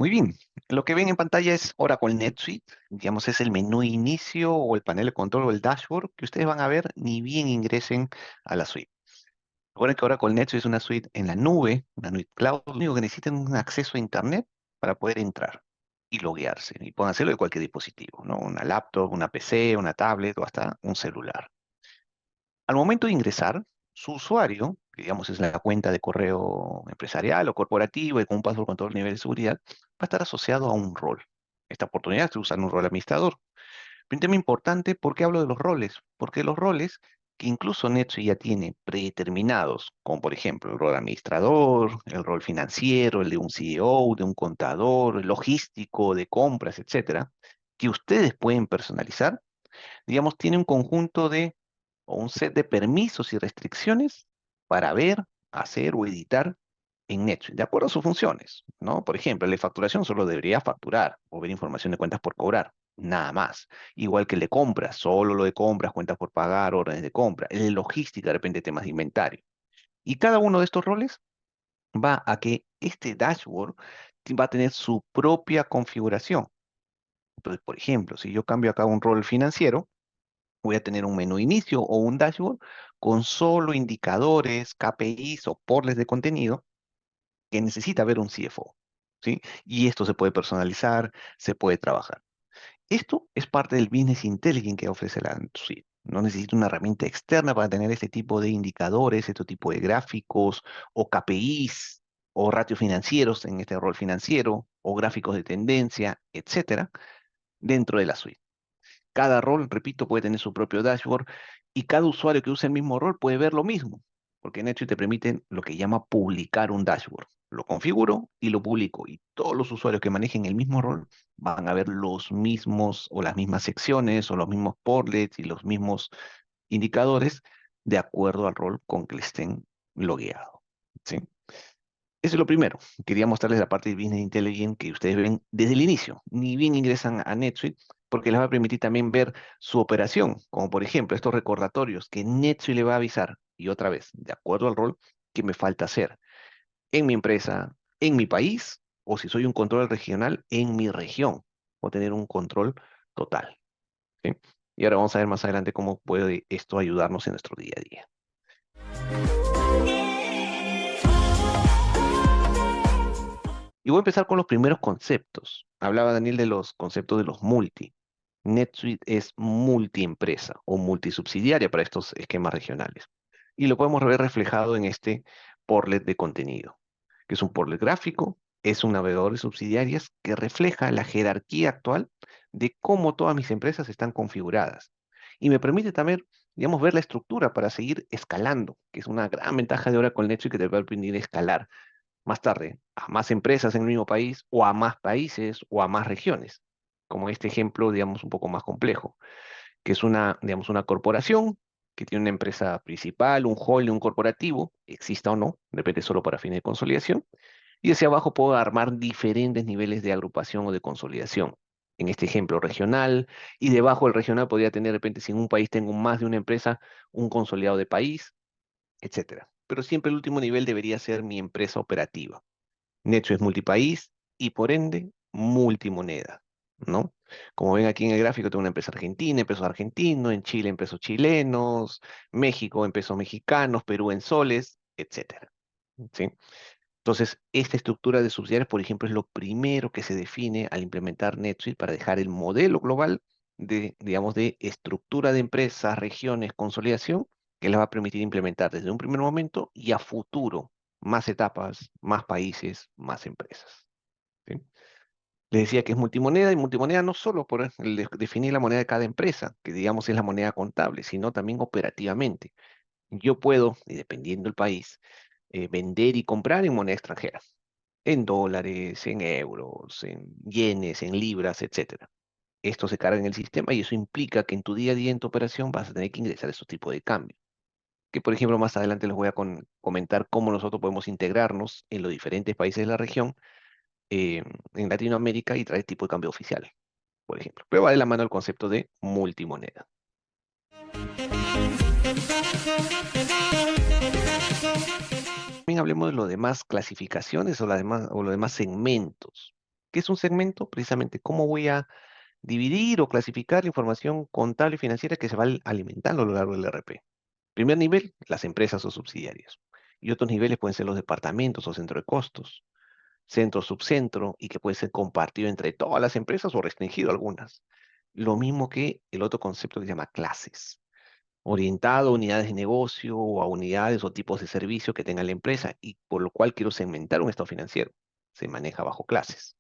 Muy bien. Lo que ven en pantalla es Oracle NetSuite. Digamos, es el menú inicio o el panel de control o el dashboard que ustedes van a ver ni bien ingresen a la suite. Recuerden que Oracle NetSuite es una suite en la nube, una nube cloud. Lo único que necesitan es un acceso a Internet para poder entrar y loguearse. Y pueden hacerlo de cualquier dispositivo, ¿no? Una laptop, una PC, una tablet o hasta un celular. Al momento de ingresar, su usuario, que digamos es la cuenta de correo empresarial o corporativo y con un password con todo el nivel de seguridad, va a estar asociado a un rol. Esta oportunidad estoy usando un rol administrador. Un tema importante, ¿por qué hablo de los roles? Porque los roles que incluso Netsuite ya tiene predeterminados, como por ejemplo el rol administrador, el rol financiero, el de un CEO, de un contador, el logístico, de compras, etcétera, que ustedes pueden personalizar, digamos, tiene un conjunto de o un set de permisos y restricciones para ver, hacer o editar en NetSuite, de acuerdo a sus funciones, ¿no? Por ejemplo, el de facturación solo debería facturar o ver información de cuentas por cobrar, nada más. Igual que el de compras, solo lo de compras, cuentas por pagar, órdenes de compra. El de logística, de repente temas de inventario. Y cada uno de estos roles va a que este dashboard va a tener su propia configuración. Entonces, por ejemplo, si yo cambio acá un rol financiero, voy a tener un menú inicio o un dashboard con solo indicadores, KPIs o porles de contenido que necesita ver un CFO, ¿sí? Y esto se puede personalizar, se puede trabajar. Esto es parte del Business Intelligence que ofrece la suite. No necesito una herramienta externa para tener este tipo de indicadores, este tipo de gráficos o KPIs o ratios financieros en este rol financiero o gráficos de tendencia, etcétera, dentro de la suite. Cada rol, repito, puede tener su propio dashboard y cada usuario que use el mismo rol puede ver lo mismo, porque NetSuite te permite lo que llama publicar un dashboard. Lo configuro y lo publico y todos los usuarios que manejen el mismo rol van a ver los mismos o las mismas secciones o los mismos portlets y los mismos indicadores de acuerdo al rol con que le estén logueados. ¿Sí? Eso es lo primero. Quería mostrarles la parte de Business Intelligence que ustedes ven desde el inicio. Ni bien ingresan a NetSuite, porque les va a permitir también ver su operación, como por ejemplo estos recordatorios que NetSuite le va a avisar, y otra vez, de acuerdo al rol que me falta hacer en mi empresa, en mi país, o si soy un control regional, en mi región, o tener un control total. ¿Sí? Y ahora vamos a ver más adelante cómo puede esto ayudarnos en nuestro día a día. Y voy a empezar con los primeros conceptos. Hablaba Daniel de los conceptos de los multi. NetSuite es multiempresa o multisubsidiaria para estos esquemas regionales. Y lo podemos ver reflejado en este portlet de contenido, que es un portlet gráfico, es un navegador de subsidiarias que refleja la jerarquía actual de cómo todas mis empresas están configuradas. Y me permite también, digamos, ver la estructura para seguir escalando, que es una gran ventaja de ahora con NetSuite que te va a permitir escalar más tarde a más empresas en el mismo país o a más países o a más regiones, como este ejemplo, digamos, un poco más complejo, que es una, digamos, una corporación que tiene una empresa principal, un holding, un corporativo, exista o no, depende solo para fines de consolidación, y hacia abajo puedo armar diferentes niveles de agrupación o de consolidación. En este ejemplo regional, y debajo del regional podría tener de repente, si en un país tengo más de una empresa, un consolidado de país, etcétera. Pero siempre el último nivel debería ser mi empresa operativa. Netso es multipaís y por ende multimoneda, ¿no? Como ven aquí en el gráfico, tengo una empresa argentina, en pesos argentinos, en Chile en pesos chilenos, México en pesos mexicanos, Perú en soles, etcétera, ¿sí? Entonces, esta estructura de subsidiarias, por ejemplo, es lo primero que se define al implementar NetSuite para dejar el modelo global de, digamos, de estructura de empresas, regiones, consolidación, que les va a permitir implementar desde un primer momento y a futuro más etapas, más países, más empresas. ¿Sí? Les decía que es multimoneda y multimoneda no solo por definir la moneda de cada empresa, que digamos es la moneda contable, sino también operativamente. Yo puedo, y dependiendo del país, vender y comprar en moneda extranjera, en dólares, en euros, en yenes, en libras, etcétera. Esto se carga en el sistema y eso implica que en tu día a día en tu operación vas a tener que ingresar esos tipos de cambios. Que por ejemplo más adelante les voy a comentar cómo nosotros podemos integrarnos en los diferentes países de la región, eh, en Latinoamérica y traer tipo de cambio oficial, por ejemplo. Pero va de la mano el concepto de multimoneda. También hablemos de los demás clasificaciones o, o los demás segmentos. ¿Qué es un segmento? Precisamente cómo voy a dividir o clasificar la información contable y financiera que se va alimentando a lo largo del ERP. Primer nivel, las empresas o subsidiarias. Y otros niveles pueden ser los departamentos o centro de costos, centro, subcentro, y que puede ser compartido entre todas las empresas o restringido a algunas. Lo mismo que el otro concepto que se llama clases, orientado a unidades de negocio o a unidades o tipos de servicio que tenga la empresa y por lo cual quiero segmentar un estado financiero. Se maneja bajo clases.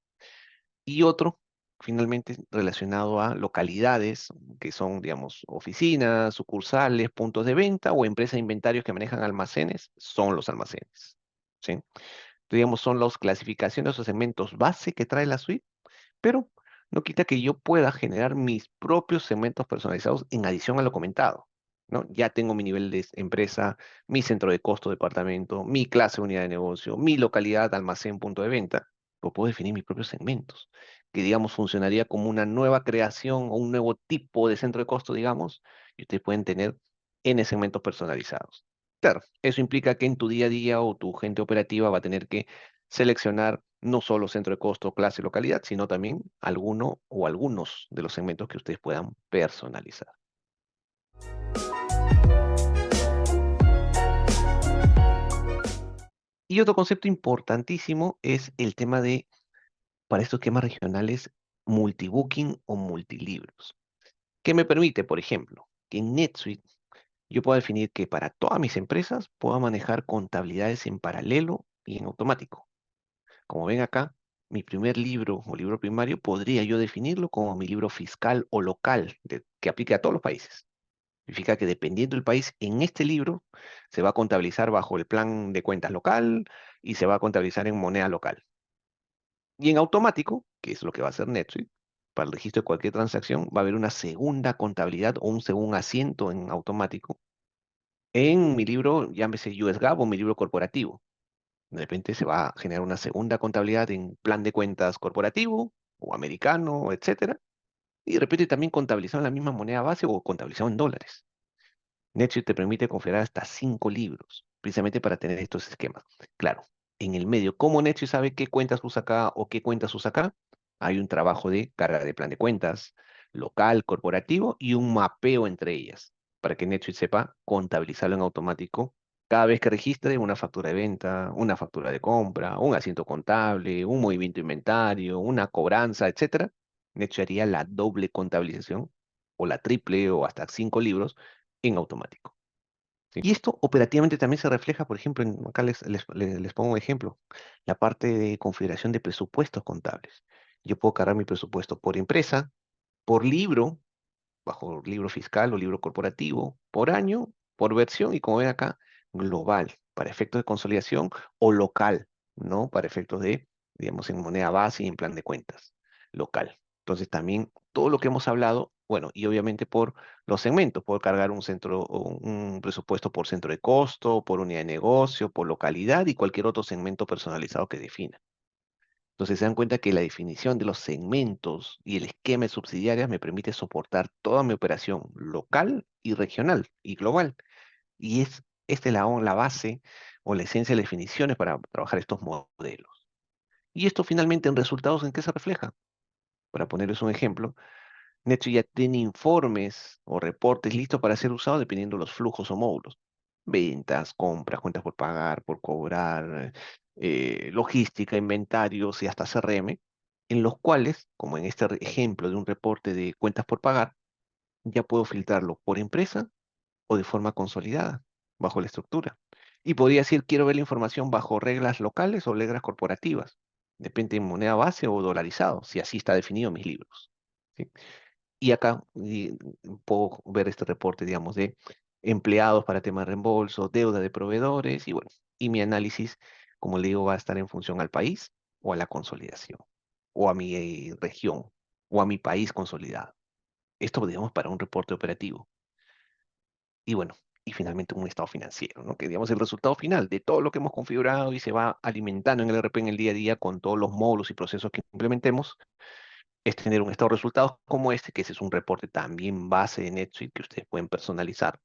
Y otro, finalmente, relacionado a localidades, que son, digamos, oficinas, sucursales, puntos de venta o empresas de inventarios que manejan almacenes, son los almacenes. ¿Sí? Entonces, digamos, son las clasificaciones o segmentos base que trae la suite, pero no quita que yo pueda generar mis propios segmentos personalizados en adición a lo comentado, ¿no? Ya tengo mi nivel de empresa, mi centro de costo departamento, mi clase unidad de negocio, mi localidad, almacén, punto de venta, pues puedo definir mis propios segmentos, que digamos funcionaría como una nueva creación o un nuevo tipo de centro de costo, digamos, y ustedes pueden tener N segmentos personalizados. Claro, eso implica que en tu día a día o tu gente operativa va a tener que seleccionar no solo centro de costo, clase, localidad, sino también alguno o algunos de los segmentos que ustedes puedan personalizar. Y otro concepto importantísimo es el tema de, para estos esquemas regionales, multibooking o multilibros. ¿Qué me permite, por ejemplo, que en NetSuite yo pueda definir que para todas mis empresas pueda manejar contabilidades en paralelo y en automático? Como ven acá, mi primer libro o libro primario podría yo definirlo como mi libro fiscal o local que aplique a todos los países. Significa que dependiendo del país, en este libro se va a contabilizar bajo el plan de cuentas local y se va a contabilizar en moneda local. Y en automático, que es lo que va a hacer NetSuite, para el registro de cualquier transacción, va a haber una segunda contabilidad o un segundo asiento en automático en mi libro, llámese US GAAP o mi libro corporativo. De repente se va a generar una segunda contabilidad en plan de cuentas corporativo o americano, etcétera. Y de repente también contabilizado en la misma moneda base o contabilizado en dólares. NetSuite te permite configurar hasta 5 libros, precisamente para tener estos esquemas. Claro, en el medio, ¿cómo NetSuite sabe qué cuentas usa acá o qué cuentas usa acá? Hay un trabajo de carga de plan de cuentas, local, corporativo y un mapeo entre ellas, para que NetSuite sepa contabilizarlo en automático cada vez que registre una factura de venta, una factura de compra, un asiento contable, un movimiento inventario, una cobranza, etcétera. NetSuite haría la doble contabilización o la triple o hasta 5 libros en automático. ¿Sí? Y esto operativamente también se refleja, por ejemplo, acá les pongo un ejemplo, la parte de configuración de presupuestos contables. Yo puedo cargar mi presupuesto por empresa, por libro, bajo libro fiscal o libro corporativo, por año, por versión y como ven acá, global, para efectos de consolidación o local, ¿no? Para efectos de, digamos, en moneda base y en plan de cuentas, local. Entonces también todo lo que hemos hablado, bueno, y obviamente por los segmentos, puedo cargar un centro o un presupuesto por centro de costo, por unidad de negocio, por localidad y cualquier otro segmento personalizado que defina. Entonces se dan cuenta que la definición de los segmentos y el esquema de subsidiarias me permite soportar toda mi operación local y regional y global. Y es esta es la base o la esencia de las definiciones para trabajar estos modelos. Y esto finalmente en resultados, ¿en qué se refleja? Para ponerles un ejemplo, Neto ya tiene informes o reportes listos para ser usados dependiendo de los flujos o módulos. Ventas, compras, cuentas por pagar, por cobrar, logística, inventarios y hasta CRM, en los cuales, como en este ejemplo de un reporte de cuentas por pagar, ya puedo filtrarlo por empresa o de forma consolidada, bajo la estructura. Y podría decir, quiero ver la información bajo reglas locales o reglas corporativas. Depende de moneda base o dolarizado, si así está definido en mis libros. ¿Sí? Y acá puedo ver este reporte, digamos, de empleados para temas de reembolso, deuda de proveedores y bueno, y mi análisis, como le digo, va a estar en función al país o a la consolidación, o a mi región, o a mi país consolidado. Esto, digamos, para un reporte operativo. Y bueno, y finalmente un estado financiero, ¿no? Que digamos el resultado final de todo lo que hemos configurado y se va alimentando en el RP en el día a día con todos los módulos y procesos que implementemos es tener un estado de resultados como este, que ese es un reporte también base de NetSuite que ustedes pueden personalizar,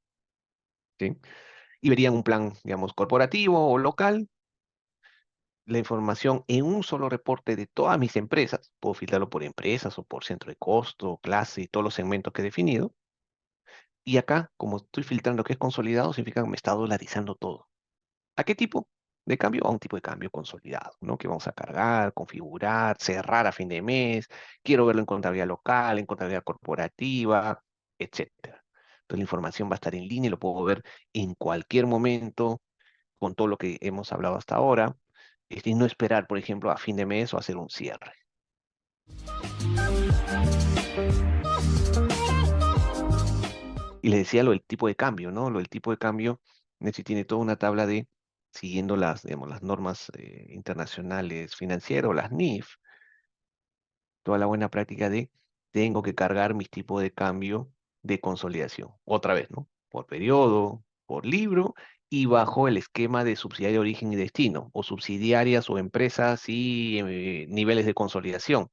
¿sí? Y verían un plan, digamos, corporativo o local, la información en un solo reporte de todas mis empresas. Puedo filtrarlo por empresas o por centro de costo, clase y todos los segmentos que he definido. Y acá, como estoy filtrando que es consolidado, significa que me está dolarizando todo. ¿A qué tipo de cambio? A un tipo de cambio consolidado, ¿no? Que vamos a cargar, configurar, cerrar a fin de mes. Quiero verlo en contabilidad local, en contabilidad corporativa, etcétera. Entonces la información va a estar en línea y lo puedo ver en cualquier momento con todo lo que hemos hablado hasta ahora, y no esperar, por ejemplo, a fin de mes o hacer un cierre. Y le decía lo del tipo de cambio, ¿no? Lo del tipo de cambio, Nessie tiene toda una tabla de, siguiendo las, digamos, las normas internacionales financieras o las NIF, toda la buena práctica de tengo que cargar mis tipos de cambio de consolidación. Otra vez, ¿no? Por periodo, por libro y bajo el esquema de subsidiaria de origen y destino, o subsidiarias o empresas y niveles de consolidación.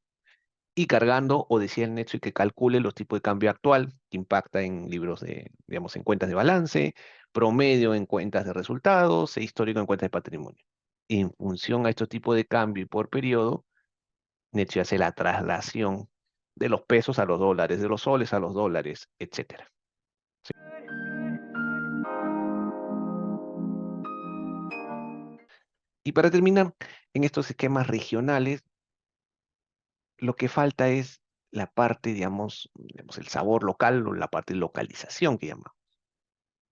Y cargando, o decía el Netsuite que calcule los tipos de cambio actual, que impacta en libros de, digamos, en cuentas de balance, promedio en cuentas de resultados e histórico en cuentas de patrimonio. En función a estos tipos de cambio y por periodo, Netsuite hace la traslación de los pesos a los dólares, de los soles a los dólares, etcétera. ¿Sí? Y para terminar, en estos esquemas regionales, lo que falta es la parte, digamos, el sabor local o la parte de localización que llama.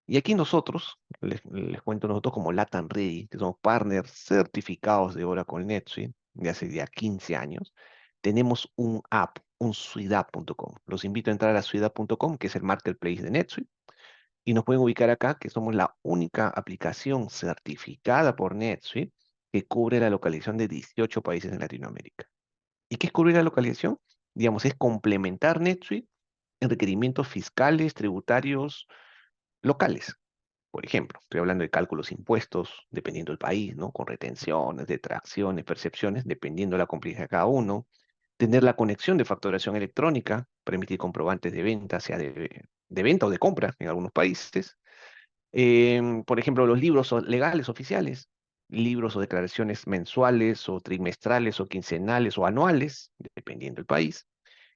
Y aquí nosotros, les cuento nosotros como Latam Ready, que somos partners certificados de Oracle NetSuite de hace ya 15 años, tenemos un app, un suidapp.com. Los invito a entrar a suidapp.com, que es el marketplace de NetSuite, y nos pueden ubicar acá, que somos la única aplicación certificada por NetSuite que cubre la localización de 18 países en Latinoamérica. ¿Y qué es cubrir la localización? Digamos, es complementar NetSuite en requerimientos fiscales, tributarios, locales. Por ejemplo, estoy hablando de cálculos impuestos, dependiendo del país, ¿no? Con retenciones, detracciones, percepciones, dependiendo de la complejidad de cada uno. Tener la conexión de facturación electrónica para emitir comprobantes de venta, sea de venta o de compra en algunos países. Por ejemplo, los libros legales oficiales, libros o declaraciones mensuales o trimestrales o quincenales o anuales, dependiendo del país.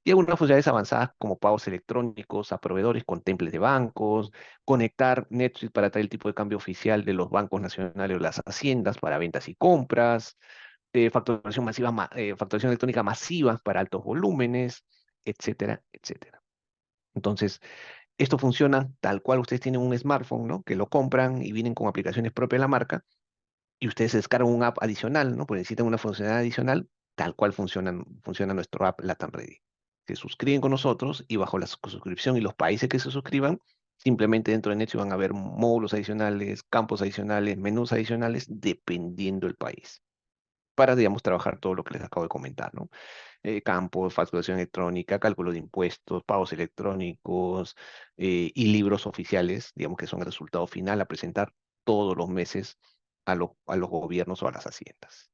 Y algunas funcionalidades avanzadas como pagos electrónicos a proveedores con temples de bancos, conectar NetSuite para traer el tipo de cambio oficial de los bancos nacionales o las haciendas para ventas y compras, facturación masiva, facturación electrónica masiva para altos volúmenes, etcétera, etcétera. Entonces, esto funciona tal cual ustedes tienen un smartphone, ¿no? Que lo compran y vienen con aplicaciones propias de la marca y ustedes descargan un app adicional, ¿no? Porque necesitan una funcionalidad adicional, tal cual funciona nuestro app Latam Ready. Se suscriben con nosotros y bajo la suscripción y los países que se suscriban, simplemente dentro de Netsuite van a haber módulos adicionales, campos adicionales, menús adicionales, dependiendo del país. Para, digamos, trabajar todo lo que les acabo de comentar, ¿no? Campos, facturación electrónica, cálculo de impuestos, pagos electrónicos y libros oficiales, digamos que son el resultado final a presentar todos los meses a los gobiernos o a las haciendas.